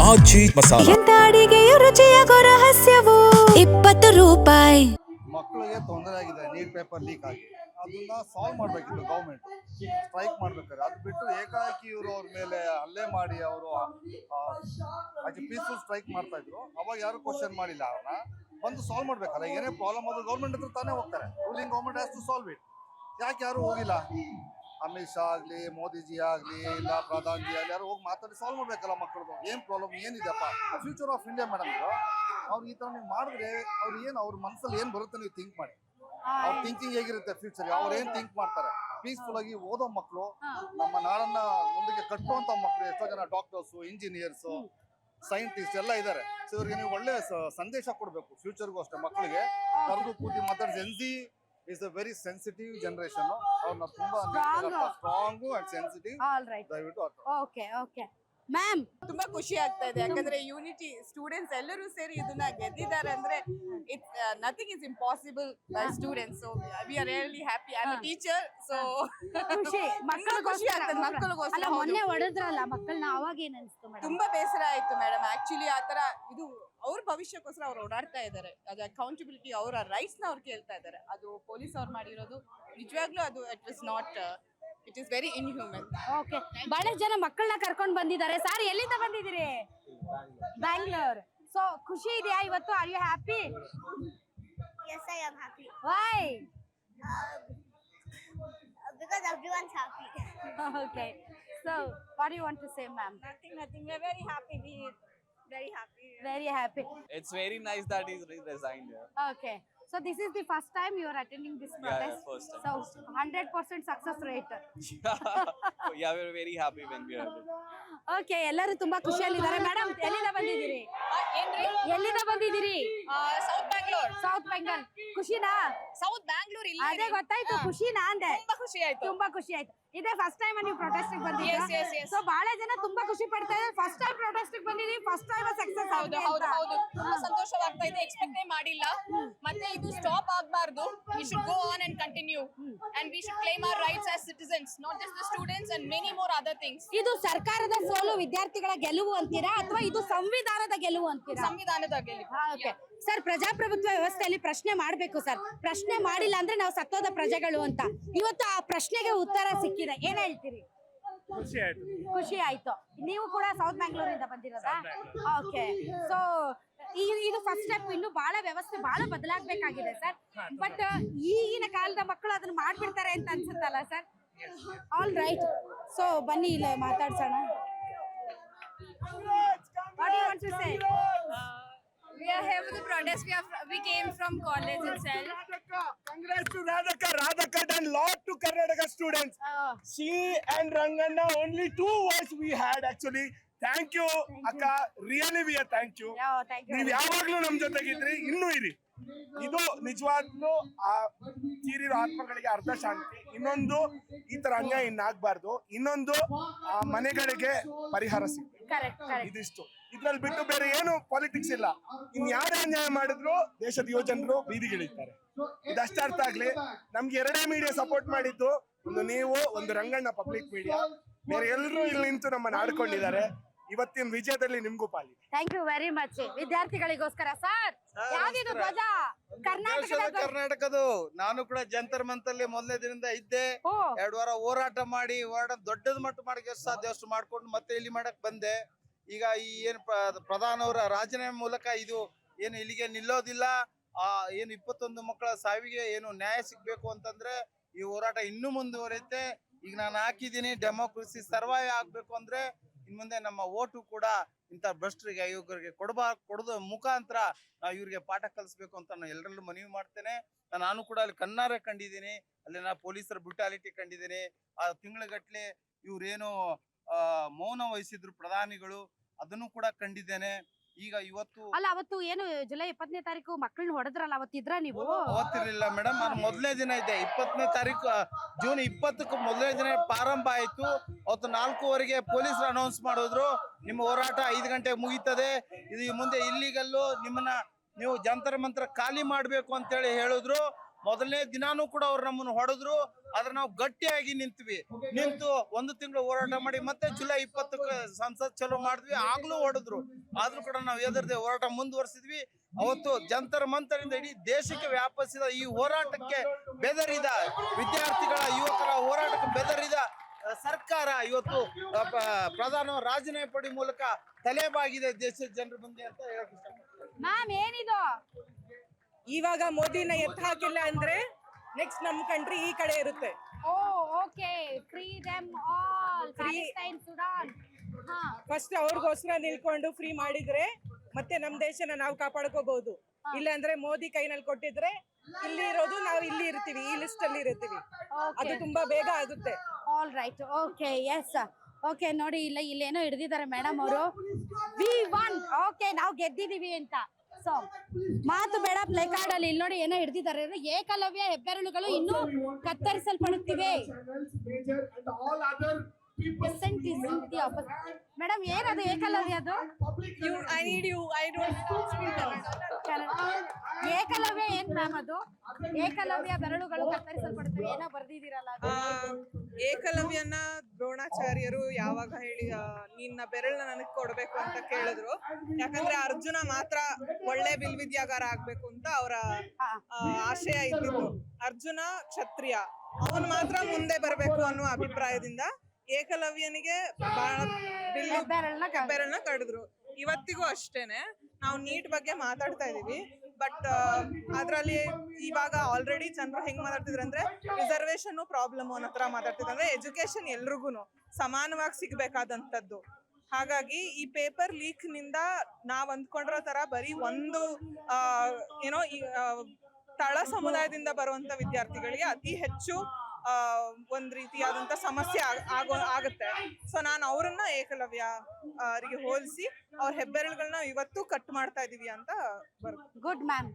ಆಚಿ ಮಸಾಲ. ಎಂತ ಅಡಿಗೆಯ ರುಚಿಯಾಗೋ ರಹಸ್ಯವು 20 ರೂಪಾಯಿ. ಮಕ್ಕಳಿಗೆ ತೊಂದರೆ ಆಗಿದೆ, ನೀಟ್ ಪೇಪರ್ ಲೀಕ್ ಆಗಿ ಅದನ್ನ ಸಾಲ್ವ್ ಮಾಡಬೇಕಿತ್ತು ಗೌರ್ಮೆಂಟ್. ಸ್ಟ್ರೈಕ್ ಮಾಡ್ಬೇಕಾದ್ರೆ ಅದು ಬಿಟ್ಟು ಏಕಾಏಕಿ ಇವರು ಅವ್ರ ಮೇಲೆ ಹಲ್ಲೆ ಮಾಡಿ ಅವರು ಪೀಸ್ಫುಲ್ ಸ್ಟ್ರೈಕ್ ಮಾಡ್ತಾ ಇದ್ರು. ಅವಾಗ ಯಾರು ಕ್ವಶನ್ ಮಾಡಿಲ್ಲ, ಅವ್ರನ್ನ ಬಂದು ಸಾಲ್ವ್ ಮಾಡ್ಬೇಕಲ್ಲ. ಏನೇ ಪ್ರಾಬ್ಲಮ್ ಆದ್ರೂ ಗೌರ್ಮೆಂಟ್ ಹತ್ರ ತಾನೇ ಹೋಗ್ತಾರೆ. Ruling government has to solve it. ಯಾಕೆ ಯಾರು ಹೋಗಿಲ್ಲ? ಅಮಿತ್ ಶಾ ಆಗಲಿ, ಮೋದಿಜಿ ಆಗಲಿ, ಇಲ್ಲ ಪ್ರಧಾನಿ ಆಗಲಿ, ಯಾರು ಹೋಗಿ ಮಾತಾಡಿ ಸಾಲ್ವ್ ಮಾಡ್ಬೇಕಲ್ಲ ಮಕ್ಕಳದು. ಏನು ಪ್ರಾಬ್ಲಮ್ ಏನಿದೆಪ್ಪ, ಫ್ಯೂಚರ್ ಆಫ್ ಇಂಡಿಯಾ ಮೇಡಮ್. ಅವ್ರು ಈ ಥರ ನೀವು ಮಾಡಿದ್ರೆ ಅವ್ರ ಮನಸ್ಸಲ್ಲಿ ಏನು ಬರುತ್ತೆ ನೀವು ಥಿಂಕ್ ಮಾಡಿ. ಅವ್ರ ಥಿಂಕಿಂಗ್ ಹೇಗಿರುತ್ತೆ ಫ್ಯೂಚರ್, ಅವ್ರು ಏನು ಥಿಂಕ್ ಮಾಡ್ತಾರೆ. ಪೀಸ್ಫುಲ್ ಆಗಿ ಓದೋ ಮಕ್ಕಳು, ನಮ್ಮ ನಾಡನ್ನ ಮುಂದಕ್ಕೆ ಕಟ್ಟುವಂಥ ಮಕ್ಕಳು ಎಷ್ಟೋ ಜನ ಡಾಕ್ಟರ್ಸು, ಇಂಜಿನಿಯರ್ಸು, ಸೈಂಟಿಸ್ಟ್ ಎಲ್ಲ ಇದ್ದಾರೆ. ಸೊ ಇವ್ರಿಗೆ ನೀವು ಒಳ್ಳೆ ಸಂದೇಶ ಕೊಡಬೇಕು ಫ್ಯೂಚರ್ಗೂ ಅಷ್ಟೇ. ಮಕ್ಕಳಿಗೆ ಕರೆದು ಕೂತಿ ಮಾತಾಡಿ. Gen Z is a very sensitive generation. ಅವ್ರನ್ನ ತುಂಬಾ ಸ್ಟ್ರಾಂಗು ಅಂಡ್ ಸೆನ್ಸಿಟಿವ್. ದಯವಿಟ್ಟು ಓಕೆ ಓಕೆ ಮ್ಯಾಮ್, ತುಂಬಾ ಖುಷಿ ಆಗ್ತಾ ಇದೆ. ಯಾಕಂದ್ರೆ ಯೂನಿಟಿ ಸ್ಟೂಡೆಂಟ್ಸ್ ಎಲ್ಲರೂ ಸೇರಿ ಇದನ್ನ ಗೆದ್ದಿದ್ದಾರೆ ಅಂದ್ರೆ it's nothing is impossible by students. So we are really happy. I am a teacher, so ಖುಷಿ ಖುಷಿ ಆಗ್ತದೆ. ಮಕ್ಕಳಿಗೋಸ್ಕರ ಮೊನ್ನೆ ಹೊಡೆದ್ರಲ್ಲ ಮಕ್ಕಳನ್ನ, ಅವಾಗ ಏನ್ ಅನ್ಸ್ತು ಮೇಡಮ್? ತುಂಬಾ ಬೇಸರ ಆಯ್ತು ಮೇಡಮ್. ಆಕ್ಚುಲಿ ಆತರ ಇದು ಅವ್ರ ಭವಿಷ್ಯಕ್ಕೋಸ್ಕರ ಅವ್ರು ಓಡಾಡ್ತಾ ಇದ್ದಾರೆ. ಅದು ಅಕೌಂಟಬಿಲಿಟಿ, ಅವರ ರೈಟ್ಸ್ ನ ಅವ್ರು ಕೇಳ್ತಾ ಇದ್ದಾರೆ. ಅದು ಪೊಲೀಸ್ ಅವ್ರು ಮಾಡಿರೋದು ನಿಜವಾಗ್ಲೂ ಅದು it is very inhuman. Okay, ಬಹಳಷ್ಟು ಜನ ಮಕ್ಕಳನ್ನ ಕರ್ಕೊಂಡು ಬಂದಿದ್ದಾರೆ. ಸರ್, ಎಲ್ಲಿಂದ ಬಂದಿದ್ದೀರಿ? ಬ್ಯಾಂಗ್ಳೂರ್. ಸೊ ಖುಷಿ ಇದೆಯಾ ಇವತ್ತು? Are you happy? Yes, I am happy. Why? Because everyone's happy. Okay. So what do you want to say, ma'am? Nothing. We're very happy. Very happy. Very happy. It's very nice that he's resigned here. Okay. So this is the first time you are attending this protest. Yeah, first time. So 100% success rate. Yeah, we're very happy when we heard it. Okay, ಎಲ್ಲರೂ ತುಂಬಾ ಖುಷಿಯಲ್ಲಿದ್ದಾರೆ. Madam, ಎಲ್ಲಿಂದ ಬಂದಿದ್ದೀರಿ? ಎಲ್ಲಿಂದ ಬಂದಿದ್ದೀರಿ? South Bangalore. South Bengal. ಖುಷಿನಾ? South Bangalore ಇಲ್ಲ. ಅದೇ ಗೊತ್ತಾಯ್ತು, ಖುಷಿನಾ ಅಂದೆ. ತುಂಬಾ ಖುಷಿ ಆಯ್ತು. ತುಂಬಾ ಖುಷಿ ಆಯ್ತು. ಇದೇ ಫಸ್ಟ್ ಟೈಮ್ ನೀವು ಪ್ರೊಟೆಸ್ಟ್ ಬಂದಿದ್ದೀರಾ? Yes, yes. ಸೊ ಬಹಳ ಜನ ತುಂಬಾ ಖುಷಿ ಪಡ್ತಾ ಇದ್ದಾರೆ. ಫಸ್ಟ್ ಟೈಮ್ ಪ್ರೊಟೆಸ್ಟ್ ಬಂದಿದ್ದೀವಿ, ಫಸ್ಟ್ ಟೈಮ್ ಸಕ್ಸಸ್ ಆಗಿದೆ. ಹೌದು. ತುಂಬಾ ಸಂತೋಷವಾಗ್ತಾ ಇದೆ. ಎಕ್ಸ್ಪೆಕ್ಟೇ ಮಾಡಿಲ್ಲ. ಮತ್ತೆ ಇದು ಸ್ಟಾಪ್ ಆಗಬಾರ್ದು. We should go on and continue and we should claim our rights as citizens, not just the students and many more other things. ಇದು ಸರ್ಕಾರದ ಸೋಲು, ವಿದ್ಯಾರ್ಥಿಗಳ ಗೆಲುವು ಅಂತೀರಾ ಅಥವಾ ಇದು ಸಂವಿಧಾನದ ಗೆಲುವು ಅಂತೀರಾ? ಸಂವಿಧಾನದ ಗೆಲುವು. ಓಕೆ ಸರ್, ಪ್ರಜಾಪ್ರಭುತ್ವ ವ್ಯವಸ್ಥೆಯಲ್ಲಿ ಪ್ರಶ್ನೆ ಮಾಡಬೇಕು ಸರ್. ಪ್ರಶ್ನೆ ಮಾಡಿಲ್ಲ ಅಂದ್ರೆ ನಾವು ಸತ್ತೋದ ಪ್ರಜೆಗಳು ಅಂತ. ಇವತ್ತು ಆ ಪ್ರಶ್ನೆಗೆ ಉತ್ತರ ಸಿಕ್ಕಿದೆ. ಏನ್ ಹೇಳ್ತೀರಿ? ಖುಷಿ ಆಯ್ತು. ನೀವು ಕೂಡ ಸೌತ್ ಬ್ಯಾಂಗ್ಳೂರಿಂದ ಬಂದಿರೋದಾ? ಓಕೆ. ಸೊ ಇದು ಫಸ್ಟ್ ಸ್ಟೆಪ್. ಇನ್ನು ಬಹಳ ವ್ಯವಸ್ಥೆ ಬಹಳ ಬದಲಾಗಬೇಕಾಗಿದೆ ಸರ್. ಬಟ್ ಈಗಿನ ಕಾಲದ ಮಕ್ಕಳು ಅದನ್ನ ಮಾಡ್ಬಿಡ್ತಾರೆ ಅಂತ ಅನ್ಸುತ್ತಲ್ಲ ಸರ್? All right. ಸೊ ಬನ್ನಿ ಇಲ್ಲಿ ಮಾತಾಡ್ಸೋಣ. What do you want to say? We are here for the protest. We came from college itself. Congrats to Radhaka done lot to Karnataka students. She and Ranganna, only 2 words we had actually. Thank you Akka, really we are thank you. ನೀವು ಯಾವಾಗಲೂ ನಮ್ಮ ಜೊತೆಗಿದ್ರಿ, ಇನ್ನೂ ಇರಿ. ಇದು ನಿಜವಾಗ್ಲೂ ಆ ತೀರಿರೋ ಆತ್ಮಗಳಿಗೆ ಅರ್ಧ ಶಾಂತಿ. ಇನ್ನೊಂದು, ಈ ತರ ಅನ್ಯಾಯ ಇನ್ನಾಗಬಾರ್ದು. ಇನ್ನೊಂದು, ಆ ಮನೆಗಳಿಗೆ ಪರಿಹಾರ ಸಿಗ್ಬೇಕು. ಇದಿಷ್ಟು. ಇದ್ರಲ್ಲಿ ಬಿಟ್ಟು ಬೇರೆ ಏನು ಪಾಲಿಟಿಕ್ಸ್ ಇಲ್ಲ. ಯಾರೇ ಅನ್ಯಾಯ ಮಾಡಿದ್ರು ದೇಶದ ಯುವಜನರು ಬೀದಿಗಿಳಿತಾರೆ. ಇದಷ್ಟ ಅರ್ಥ ಆಗ್ಲಿ. ನಮ್ಗೆ 2 ಮೀಡಿಯಾ ಸಪೋರ್ಟ್ ಮಾಡಿದ್ದು, ಒಂದು ನೀವು, ಒಂದು ರಂಗಣ್ಣ ಪಬ್ಲಿಕ್ ಮೀಡಿಯಾ. ಬೇರೆ ಎಲ್ಲರೂ ಇಲ್ಲಿ ನಿಂತು ನಮ್ಮನ್ನ ಆಡ್ಕೊಂಡಿದ್ದಾರೆ. ಇವತ್ತಿನ ವಿಜಯದಲ್ಲಿ ನಿಮ್ಗೂ ಪಾಲಿ. Thank you very much. ವಿದ್ಯಾರ್ಥಿಗಳಿಗೋಸ್ಕರ ಸರ್, ಯಾವ್ದಿದು ಧ್ವಜ? ಕರ್ನಾಟಕದು. ನಾನು ಕೂಡ ಜಂತರ್ ಮಂತಲ್ಲಿ ಮೊದಲನೇ ದಿನದಿಂದ ಇದ್ದೆ. 2 ವಾರ ಹೋರಾಟ ಮಾಡಿ ದೊಡ್ಡದ ಮಟ್ಟ ಮಾಡಕ್ಕೆ ಎಷ್ಟು ಸಾಧ್ಯ ಅಷ್ಟು ಮಾಡ್ಕೊಂಡು ಮತ್ತೆ ಇಲ್ಲಿ ಮಾಡಕ್ ಬಂದೆ. ಈಗ ಈ ಏನು ಪ್ರಧಾನ ಅವರ ರಾಜೀನಾಮೆ ಮೂಲಕ ಇದು ಏನು ಇಲ್ಲಿಗೆ ನಿಲ್ಲೋದಿಲ್ಲ. ಏನು 21 ಮಕ್ಕಳ ಸಾವಿಗೆ ಏನು ನ್ಯಾಯ ಸಿಗ್ಬೇಕು ಅಂತಂದ್ರೆ ಈ ಹೋರಾಟ ಇನ್ನೂ ಮುಂದುವರಿಯುತ್ತೆ. ಈಗ ನಾನು ಹಾಕಿದ್ದೀನಿ, ಡೆಮೋಕ್ರಸಿ ಸರ್ವೈವ್ ಆಗ್ಬೇಕು ಅಂದ್ರೆ ಇನ್ ಮುಂದೆ ನಮ್ಮ ಓಟು ಕೂಡ ಇಂಥ ಭ್ರಷ್ಟರಿಗೆ, ಅಯೋಗ್ಯರಿಗೆ ಕೊಡೋದ ಮುಖಾಂತರ ನಾವು ಇವ್ರಿಗೆ ಪಾಠ ಕಲಿಸ್ಬೇಕು ಅಂತ ನಾನು ಎಲ್ಲರಲ್ಲೂ ಮನವಿ ಮಾಡ್ತೇನೆ. ನಾನು ಕೂಡ ಅಲ್ಲಿ ಕಣ್ಣಾರೆ ಕಂಡಿದ್ದೀನಿ. ಅಲ್ಲಿ ನಾ ಪೊಲೀಸರ ಬ್ರುಟಾಲಿಟಿ ಕಂಡಿದ್ದೀನಿ. ಆ ತಿಂಗಳಗಟ್ಲೆ ಇವ್ರೇನು ಮೌನ ವಹಿಸಿದ್ರು ಪ್ರಧಾನಿಗಳು, ಅದನ್ನು ಕೂಡ ಕಂಡಿದ್ದೇನೆ. ಈಗ ಇವತ್ತು ಅಲ್ಲ, ಅವತ್ತು ಏನು ಜುಲೈ 20ನೇ ತಾರೀಕು ಮಕ್ಕಳನ್ನ ಹೊಡೆದ್ರಲ್ಲ, ಅವತ್ತಿದ್ರ ನೀವು? ಅವತ್ತಿರ್ಲಿಲ್ಲ ಮೇಡಮ್, ಅದು ಮೊದಲನೇ ದಿನ ಇದೆ. 20ನೇ ತಾರೀಕು ಜೂನ್ 20ಕ್ಕೆ ಮೊದಲನೇ ದಿನ ಪ್ರಾರಂಭ ಆಯ್ತು. ಅವತ್ತು 4:15 ಪೊಲೀಸರು ಅನೌನ್ಸ್ ಮಾಡಿದ್ರು, ನಿಮ್ಮ ಹೋರಾಟ 5 ಗಂಟೆಗೆ ಮುಗೀತದೆ, ಇದು ಮುಂದೆ ಇಲ್ಲಿಗಲ್ಲು, ನಿಮ್ಮನ್ನ ನೀವು ಜಂತರ ಮಂತ್ರ ಖಾಲಿ ಮಾಡ್ಬೇಕು ಅಂತೇಳಿ ಹೇಳಿದ್ರು. ಮೊದಲನೇ ದಿನಾನೂ ಕೂಡ ಅವ್ರು ನಮ್ಮನ್ನು ಹೊಡೆದ್ರು, ಆದ್ರೆ ನಾವು ಗಟ್ಟಿಯಾಗಿ ನಿಂತು 1 ತಿಂಗಳು ಹೋರಾಟ ಮಾಡಿ ಮತ್ತೆ ಜುಲೈ 20ಕ್ಕೆ ಸಂಸತ್ ಚಲೋ ಮಾಡಿದ್ವಿ. ಆಗ್ಲೂ ಹೊಡೆದ್ರು, ಆದ್ರೂ ಕೂಡ ನಾವು ಎದುರದೆ ಹೋರಾಟ ಮುಂದುವರಿಸಿದ್ವಿ. ಅವತ್ತು ಜಂತರ್ ಮಂತರಿಂದ ಇಡೀ ದೇಶಕ್ಕೆ ವ್ಯಾಪಿಸಿದ ಈ ಹೋರಾಟಕ್ಕೆ ಬೆದರಿದ ವಿದ್ಯಾರ್ಥಿಗಳ, ಯುವಕರ ಹೋರಾಟಕ್ಕೆ ಬೆದರಿದ ಸರ್ಕಾರ ಇವತ್ತು ಪ್ರಧಾನ ರಾಜೀನಾಮೆ ಪಡಿ ಮೂಲಕ ತಲೆಬಾಗಿದೆ ದೇಶದ ಜನರ ಮುಂದೆ ಅಂತ ಹೇಳಕ್ ಇಷ್ಟಪಡ್ತೀನಿ. ಮ್ಯಾಮ್ ಏನಿದು? ಇವಾಗ ಮೋದಿನ ಎತ್ತ ಹಾಕಿಲ್ಲ ಅಂದ್ರೆ ನೆಕ್ಸ್ಟ್ ನಮ್ ಕಂಟ್ರಿ ಈ ಕಡೆ ಇರುತ್ತೆ. Oh okay, free them all, Palestine, Sudan. ಹಾ, ಫಸ್ಟ್ ಅವ್ರಿಗೋಸ್ಕರ ನಿಲ್ಕೊಂಡು ಫ್ರೀ ಮಾಡಿದ್ರೆ ಮತ್ತೆ ನಮ್ ದೇಶನ ನಾವು ಕಾಪಾಡ್ಕೋಬಹುದು. ಇಲ್ಲ ಅಂದ್ರೆ ಮೋದಿ ಕೈನಲ್ಲಿ ಕೊಟ್ಟಿದ್ರೆ ಇಲ್ಲಿ ಇರೋದು ನಾವು ಇಲ್ಲಿ ಇರ್ತೀವಿ, ಈ ಲಿಸ್ಟ್ ಅಲ್ಲಿ ಇರ್ತೀವಿ. ಅದು ತುಂಬಾ ಬೇಗ ಆಗುತ್ತೆ. All right, okay, yes, okay. ನೋಡಿ ಇಲ್ಲೇನೋ ಹಿಡ್ದಿದ್ದಾರೆ ಮೇಡಮ್ ಅವರು, ವಿ ಒನ್, ಓಕೆ ನಾವು ಗೆದ್ದಿದೀವಿ ಅಂತ. ಸೊ ಮಾತು ಬೇಡ, ಪ್ಲೇ ಕಾರ್ಡ್ ಅಲ್ಲಿ ಇಲ್ಲಿ ನೋಡಿ ಏನೋ ಹಿಡ್ದಿದ್ದಾರೆ, ಏಕಲವ್ಯ ಹೆಬ್ಬೆರಳುಗಳು ಇನ್ನೂ ಕತ್ತರಿಸಲ್ಪಡುತ್ತಿವೆ. ಮೇಡಮ್ ಏನದು ಏಕಲವ್ಯ? ಅದು ಏಕಲವ್ಯ ಏನ್ ಮ್ಯಾಮ್? ಅದು ಏಕಲವ್ಯ ಬೆರಳುಗಳು ಕತ್ತರಿಸಲ್ಪಡುತ್ತವೆ ಏನೋ ಬರ್ದಿದ್ದೀರಲ್ಲ. ಏಕಲವ್ಯನ ದ್ರೋಣಾಚಾರ್ಯರು ಯಾವಾಗ ಹೇಳಿ ನಿನ್ನ ಬೆರಳನ್ನ ನನಗ್ ಕೊಡ್ಬೇಕು ಅಂತ ಕೇಳಿದ್ರು. ಯಾಕಂದ್ರೆ ಅರ್ಜುನ ಮಾತ್ರ ಒಳ್ಳೆ ಬಿಲ್ವಿದ್ಯಾಗಾರ ಆಗ್ಬೇಕು ಅಂತ ಅವರ ಆಶಯ ಇದ್ದಿತ್ತು. ಅರ್ಜುನ ಕ್ಷತ್ರಿಯ, ಅವನು ಮಾತ್ರ ಮುಂದೆ ಬರ್ಬೇಕು ಅನ್ನುವ ಅಭಿಪ್ರಾಯದಿಂದ ಏಕಲವ್ಯನಿಗೆ ಬೆರಳನ್ನ ಕಡಿದ್ರು. ಇವತ್ತಿಗೂ ಅಷ್ಟೇನೆ ನಾವು ನೀಟ್ ಬಗ್ಗೆ ಮಾತಾಡ್ತಾ ಇದೀವಿ, ಬಟ್ ಅದ್ರಲ್ಲಿ ಇವಾಗ ಆಲ್ರೆಡಿ ಜನರು ಹೆಂಗ್ ಮಾತಾಡ್ತಿದ್ರು ಅಂದ್ರೆ ರಿಸರ್ವೇಶನ್ ಪ್ರಾಬ್ಲಮ್ ಅನ್ನೋ ತರ ಮಾತಾಡ್ತಿದ್ರು. ಅಂದ್ರೆ ಎಜುಕೇಶನ್ ಎಲ್ರಿಗೂ ಸಮಾನವಾಗಿ ಸಿಗ್ಬೇಕಾದಂತದ್ದು. ಹಾಗಾಗಿ ಈ ಪೇಪರ್ ಲೀಕ್ ನಿಂದ ನಾವ್ ಅಂದ್ಕೊಂಡಿರೋ ತರ ಬರೀ ಒಂದು ಏನೋ ತಳ ಸಮುದಾಯದಿಂದ ಬರುವಂತ ವಿದ್ಯಾರ್ಥಿಗಳಿಗೆ ಅತಿ ಹೆಚ್ಚು ಒಂದ್ ರೀತಿಯಾದಂತ ಸಮಸ್ಯೆ ಆಗುತ್ತೆ. ಸೊ ನಾನು ಅವ್ರನ್ನ ಏಕಲವ್ಯ ಅವರಿಗೆ ಹೋಲಿಸಿ ಅವ್ರ ಹೆಬ್ಬೆರಳುಗಳನ್ನ ಇವತ್ತು ಕಟ್ ಮಾಡ್ತಾ ಇದೀವಿ ಅಂತ ಬರುತ್ತೆ. Good ma'am.